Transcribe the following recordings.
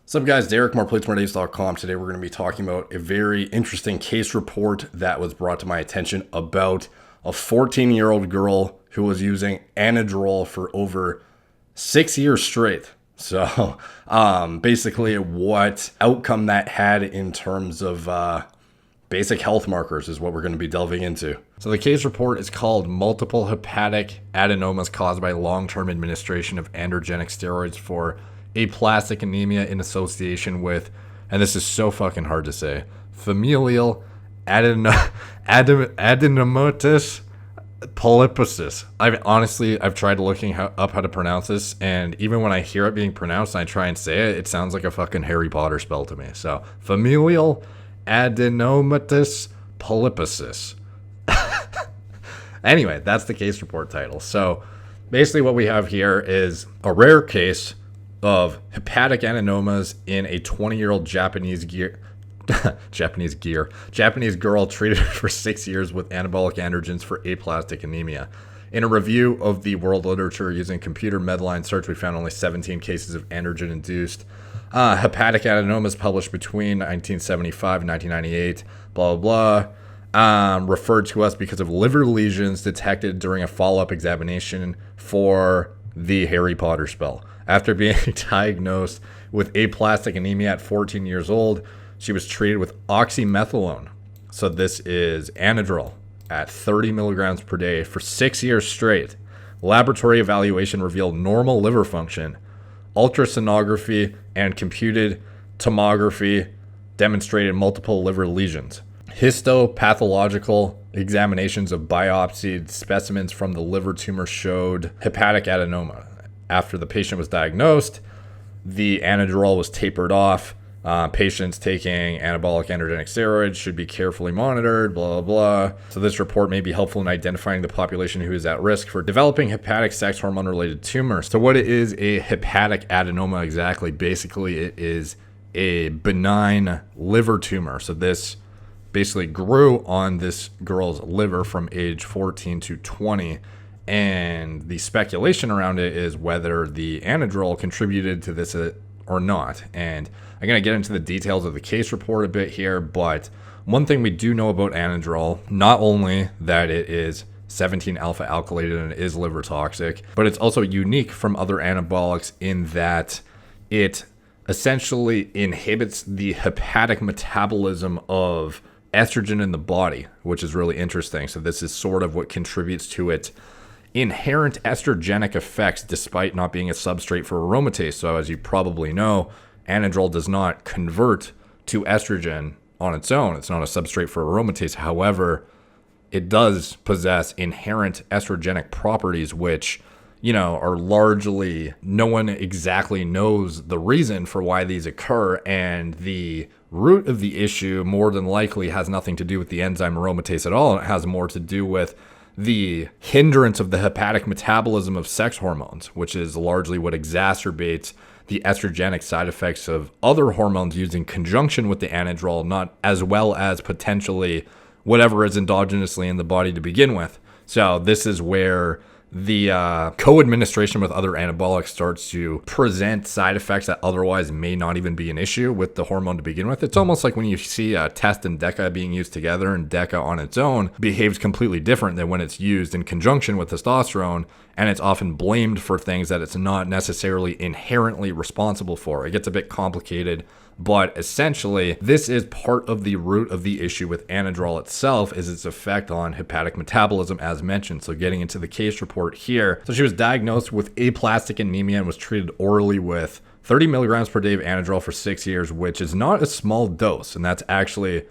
What's up, guys? Derek, moreplates.com. Today we're going to be talking about a very interesting case report that was brought to my attention about a 14-year-old girl who was using Anadrol for over 6 years straight. So basically what outcome that had in terms of basic health markers is what we're going to be delving into. So the case report is called Multiple Hepatic Adenomas Caused by Long-Term Administration of Androgenic Steroids for Aplastic Anemia in Association with, and this is so fucking hard to say, familial adenomatous polyposis. I've tried looking up how to pronounce this, and even when I hear it being pronounced and I try and say it, it sounds like a fucking Harry Potter spell to me. So familial adenomatous polyposis. Anyway, that's the case report title. So basically what we have here is a rare case of hepatic adenomas in a 20-year-old Japanese girl treated for 6 years with anabolic androgens for aplastic anemia. In a review of the world literature using computer Medline search, we found only 17 cases of androgen-induced hepatic adenomas published between 1975 and 1998, blah, blah, blah, referred to us because of liver lesions detected during a follow-up examination for the Harry Potter spell. After being diagnosed with aplastic anemia at 14 years old, she was treated with Oxymetholone. So this is Anadrol at 30 milligrams per day for 6 years straight. Laboratory evaluation revealed normal liver function. Ultrasonography and computed tomography demonstrated multiple liver lesions. Histopathological examinations of biopsied specimens from the liver tumor showed hepatic adenoma. After the patient was diagnosed, the Anadrol was tapered off. Patients taking anabolic androgenic steroids should be carefully monitored, blah, blah, blah. So this report may be helpful in identifying the population who is at risk for developing hepatic sex hormone-related tumors. So what is a hepatic adenoma exactly? Basically, it is a benign liver tumor. So this basically grew on this girl's liver from age 14 to 20. And the speculation around it is whether the Anadrol contributed to this or not. And I'm going to get into the details of the case report a bit here, but one thing we do know about Anadrol, not only that it is 17-alpha alkylated and it is liver toxic, but it's also unique from other anabolics in that it essentially inhibits the hepatic metabolism of estrogen in the body, which is really interesting. So this is sort of what contributes to its inherent estrogenic effects despite not being a substrate for aromatase. So as you probably know, Anadrol does not convert to estrogen on its own. It's not a substrate for aromatase. However, it does possess inherent estrogenic properties, which, are largely, no one exactly knows the reason for why these occur. And the root of the issue more than likely has nothing to do with the enzyme aromatase at all. It has more to do with the hindrance of the hepatic metabolism of sex hormones, which is largely what exacerbates the estrogenic side effects of other hormones used in conjunction with the Anadrol, not as well as potentially whatever is endogenously in the body to begin with. So this is where the co-administration with other anabolics starts to present side effects that otherwise may not even be an issue with the hormone to begin with. It's almost like when you see Test and Deca being used together, and Deca on its own behaves completely different than when it's used in conjunction with testosterone, and it's often blamed for things that it's not necessarily inherently responsible for. It gets a bit complicated, but essentially this is part of the root of the issue with Anadrol itself, is its effect on hepatic metabolism as mentioned. So getting into the case report here. So she was diagnosed with aplastic anemia and was treated orally with 30 milligrams per day of Anadrol for 6 years, which is not a small dose. And that's actually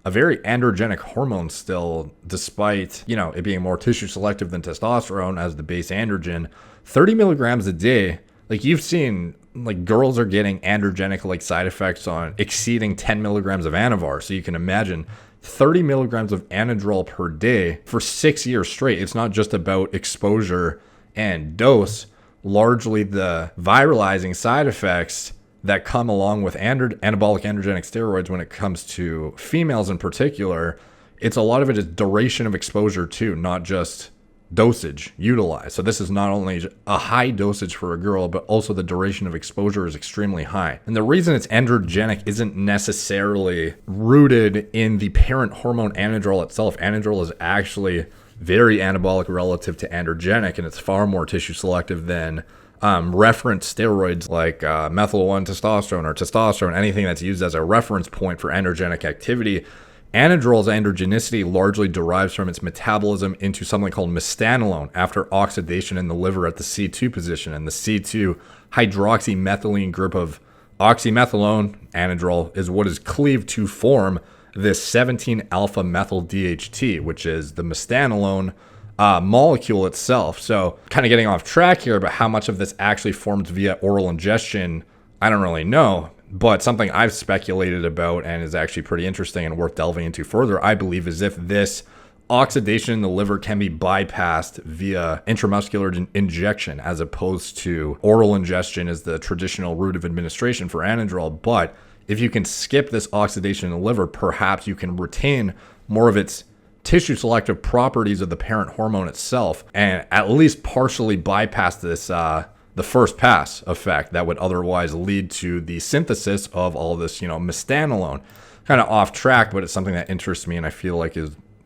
a very androgenic hormone still, despite, it being more tissue selective than testosterone as the base androgen. 30 milligrams a day, like you've seen, like girls are getting androgenic like side effects on exceeding 10 milligrams of Anavar. So you can imagine 30 milligrams of Anadrol per day for 6 years straight. It's not just about exposure and dose. Largely the viralizing side effects that come along with anabolic androgenic steroids when it comes to females in particular, it's a lot of it is duration of exposure too, not just dosage utilized. So this is not only a high dosage for a girl, but also the duration of exposure is extremely high. And the reason it's androgenic isn't necessarily rooted in the parent hormone anadrol itself. Anadrol is actually very anabolic relative to androgenic, and it's far more tissue selective than reference steroids like methyl-1 testosterone or testosterone, anything that's used as a reference point for androgenic activity. Anadrol's androgenicity largely derives from its metabolism into something called mistanolone after oxidation in the liver at the C2 position. And the C2 hydroxymethylene group of oxymetholone, anadrol, is what is cleaved to form this 17-alpha methyl DHT, which is the mistanolone molecule itself. So kind of getting off track here, but how much of this actually forms via oral ingestion, I don't really know. But something I've speculated about and is actually pretty interesting and worth delving into further, I believe, is if this oxidation in the liver can be bypassed via intramuscular injection as opposed to oral ingestion is the traditional route of administration for anadrol. But if you can skip this oxidation in the liver, perhaps you can retain more of its tissue selective properties of the parent hormone itself and at least partially bypass this the first pass effect that would otherwise lead to the synthesis of all this, mistanolone. Kind of off track, but it's something that interests me and I feel like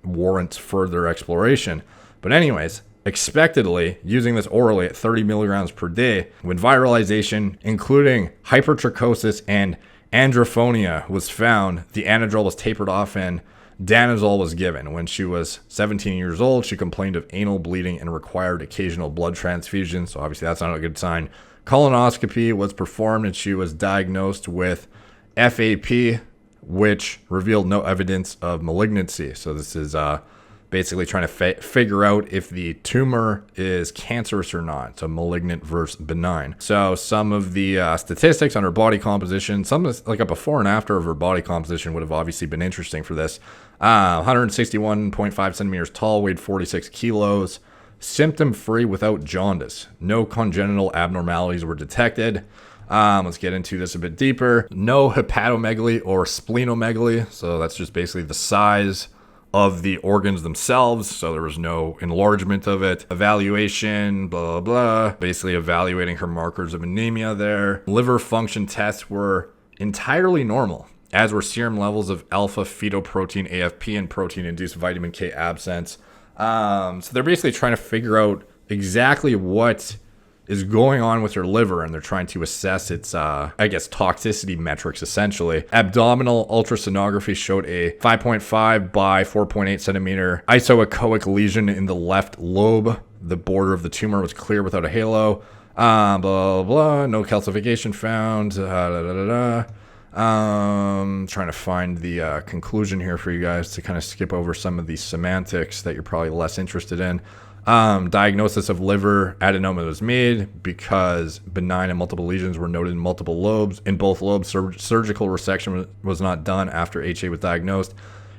warrants further exploration. But anyways, expectedly, using this orally at 30 milligrams per day, when viralization, including hypertrichosis and androphonia, was found, the anadrol was tapered off and danazol was given. When she was 17 years old, she complained of anal bleeding and required occasional blood transfusions. So obviously that's not a good sign. Colonoscopy was performed and she was diagnosed with FAP, which revealed no evidence of malignancy. So this is basically trying to figure out if the tumor is cancerous or not. So malignant versus benign. So some of the statistics on her body composition, some like a before and after of her body composition would have obviously been interesting for this. 161.5 centimeters tall, weighed 46 kilos, symptom-free without jaundice. No congenital abnormalities were detected. Let's get into this a bit deeper. No hepatomegaly or splenomegaly. So that's just basically the size of the organs themselves. So there was no enlargement of it. Evaluation, blah, blah, blah. Basically evaluating her markers of anemia there. Liver function tests were entirely normal, as were serum levels of alpha fetoprotein, AFP, and protein-induced vitamin K absence. So they're basically trying to figure out exactly what is going on with her liver, and they're trying to assess its, toxicity metrics, essentially. Abdominal ultrasonography showed a 5.5 by 4.8 centimeter isoechoic lesion in the left lobe. The border of the tumor was clear without a halo. Blah, blah, blah. No calcification found. Trying to find the conclusion here for you guys to kind of skip over some of the semantics that you're probably less interested in. Diagnosis of liver adenoma was made because benign and multiple lesions were noted in multiple lobes. In both lobes, surgical resection was not done after HA was diagnosed.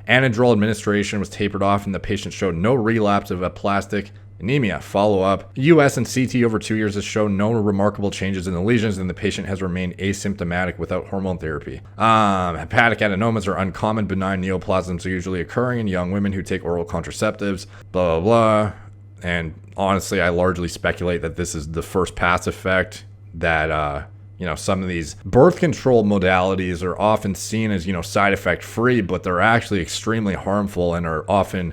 Anadrol administration was tapered off and the patient showed no relapse of aplastic anemia. Follow-up. US and CT over 2 years has shown no remarkable changes in the lesions, and the patient has remained asymptomatic without hormone therapy. Hepatic adenomas are uncommon. Benign neoplasms are usually occurring in young women who take oral contraceptives. Blah, blah, blah. And honestly, I largely speculate that this is the first pass effect that, some of these birth control modalities are often seen as, side effect free, but they're actually extremely harmful and are often,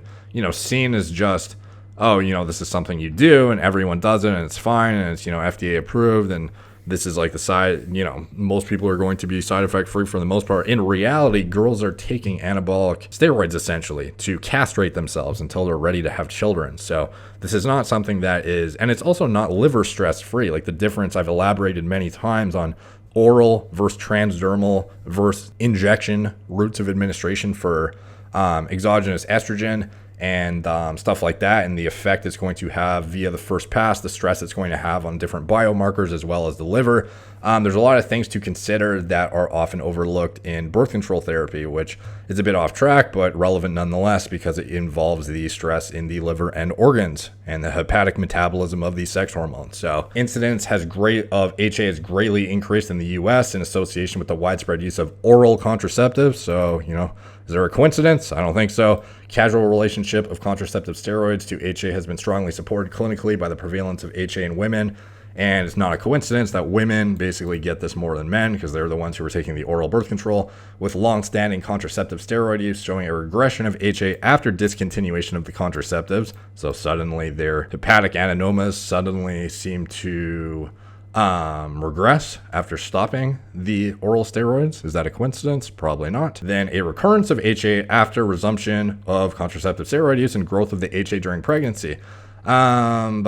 seen as just, this is something you do and everyone does it and it's fine and it's, FDA approved and this is like the side, most people are going to be side effect free for the most part. In reality, girls are taking anabolic steroids essentially to castrate themselves until they're ready to have children. So this is not something that is, and it's also not liver stress free. Like the difference I've elaborated many times on oral versus transdermal versus injection routes of administration for exogenous estrogen and stuff like that, and the effect it's going to have via the first pass, the stress it's going to have on different biomarkers as well as the liver. There's a lot of things to consider that are often overlooked in birth control therapy, which is a bit off track, but relevant nonetheless because it involves the stress in the liver and organs and the hepatic metabolism of these sex hormones. So incidence of HA has greatly increased in the US in association with the widespread use of oral contraceptives. So, is there a coincidence? I don't think so. Casual relationship of contraceptive steroids to HA has been strongly supported clinically by the prevalence of HA in women. And it's not a coincidence that women basically get this more than men because they're the ones who are taking the oral birth control, with long-standing contraceptive steroid use showing a regression of HA after discontinuation of the contraceptives. So suddenly their hepatic adenomas suddenly seem to regress after stopping the oral steroids. Is that a coincidence? Probably not. Then a recurrence of HA after resumption of contraceptive steroid use and growth of the HA during pregnancy. Also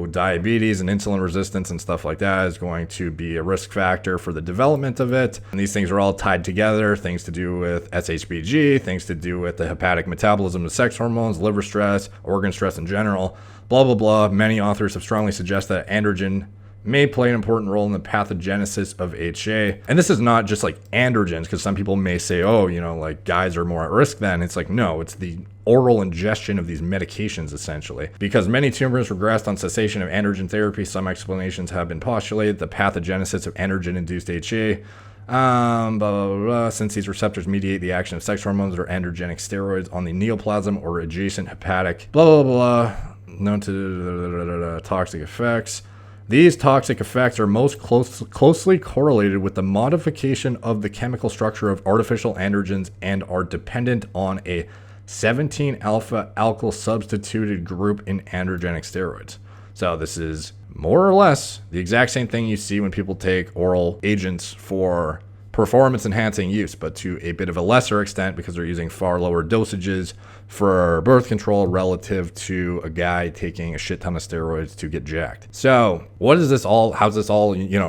diabetes and insulin resistance and stuff like that is going to be a risk factor for the development of it. And these things are all tied together, things to do with SHBG, things to do with the hepatic metabolism of sex hormones, liver stress, organ stress in general, blah, blah, blah. Many authors have strongly suggested that androgen may play an important role in the pathogenesis of HA. And this is not just like androgens, because some people may say, like guys are more at risk then. It's like, no, it's the oral ingestion of these medications essentially. Because many tumors regressed on cessation of androgen therapy, some explanations have been postulated. The pathogenesis of androgen-induced HA. Since these receptors mediate the action of sex hormones or androgenic steroids on the neoplasm or adjacent hepatic, blah, blah, blah, known to toxic effects. These toxic effects are most closely correlated with the modification of the chemical structure of artificial androgens and are dependent on a 17-alpha alkyl substituted group in androgenic steroids. So this is more or less the exact same thing you see when people take oral agents for performance enhancing use, but to a bit of a lesser extent because they're using far lower dosages for birth control relative to a guy taking a shit ton of steroids to get jacked. So how's this all,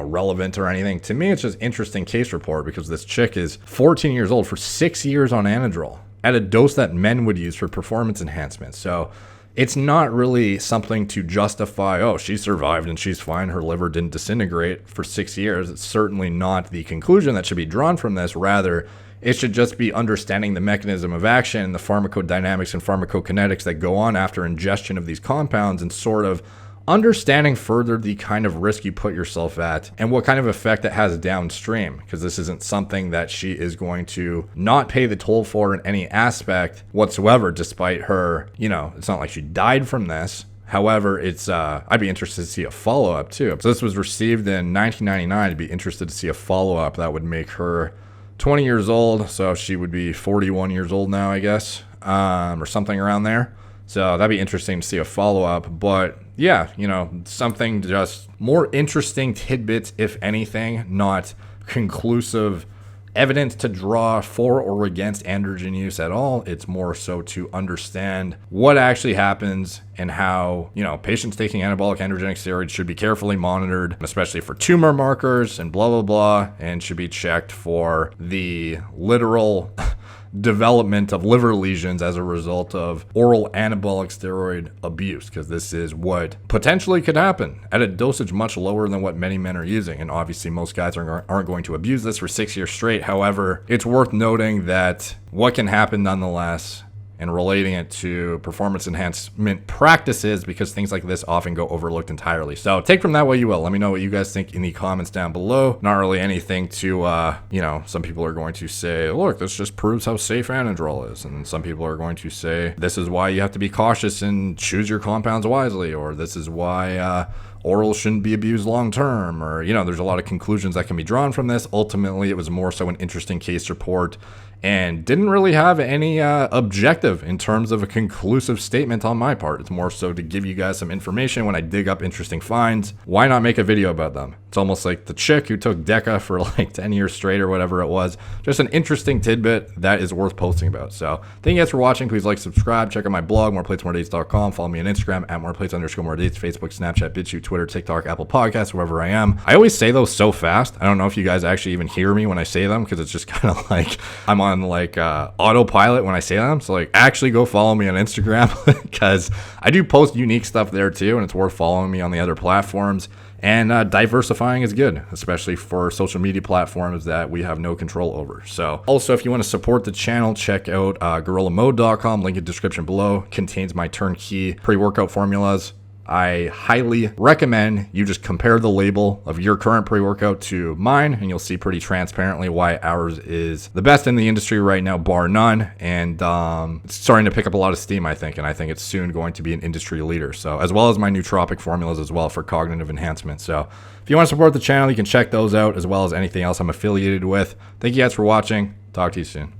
relevant or anything? To me, it's just interesting case report because this chick is 14 years old for 6 years on Anadrol at a dose that men would use for performance enhancement. So it's not really something to justify, she survived and she's fine, her liver didn't disintegrate for 6 years. It's certainly not the conclusion that should be drawn from this. Rather, it should just be understanding the mechanism of action, the pharmacodynamics and pharmacokinetics that go on after ingestion of these compounds and sort of understanding further the kind of risk you put yourself at and what kind of effect it has downstream, because this isn't something that she is going to not pay the toll for in any aspect whatsoever, despite her, it's not like she died from this. However, it's I'd be interested to see a follow-up too. So this was received in 1999. I'd be interested to see a follow-up that would make her 20 years old. So she would be 41 years old now, I guess, or something around there. So that'd be interesting to see a follow-up. But yeah, something just more interesting tidbits, if anything, not conclusive evidence to draw for or against androgen use at all. It's more so to understand what actually happens and how, patients taking anabolic androgenic steroids should be carefully monitored, especially for tumor markers and blah, blah, blah, and should be checked for the literal development of liver lesions as a result of oral anabolic steroid abuse, because this is what potentially could happen at a dosage much lower than what many men are using. And obviously most guys aren't going to abuse this for 6 years straight. However, it's worth noting that what can happen nonetheless and relating it to performance enhancement practices, because things like this often go overlooked entirely. So take from that what you will. Let me know what you guys think in the comments down below. Not really anything to, some people are going to say, look, this just proves how safe Anadrol is. And some people are going to say, this is why you have to be cautious and choose your compounds wisely, or this is why oral shouldn't be abused long term, or, there's a lot of conclusions that can be drawn from this. Ultimately, it was more so an interesting case report and didn't really have any objective in terms of a conclusive statement on my part. It's more so to give you guys some information when I dig up interesting finds. Why not make a video about them? It's almost like the chick who took Deca for like 10 years straight or whatever it was. Just an interesting tidbit that is worth posting about. So thank you guys for watching. Please like, subscribe, check out my blog, moreplatesmoredates.com. Follow me on Instagram at moreplates_moredates, Facebook, Snapchat, BitChute, Twitter, TikTok, Apple Podcasts, wherever I am. I always say those so fast. I don't know if you guys actually even hear me when I say them, because it's just kind of like I'm on autopilot when I say them. So actually go follow me on Instagram because I do post unique stuff there too, and it's worth following me on the other platforms. And diversifying is good, especially for social media platforms that we have no control over. So also, if you want to support the channel, check out GorillaMode.com. Link in the description below. Contains my turnkey pre-workout formulas. I highly recommend you just compare the label of your current pre-workout to mine, and you'll see pretty transparently why ours is the best in the industry right now, bar none. And it's starting to pick up a lot of steam, I think, and I think it's soon going to be an industry leader. So, as well as my nootropic formulas as well for cognitive enhancement. So, if you want to support the channel, you can check those out, as well as anything else I'm affiliated with. Thank you guys for watching. Talk to you soon.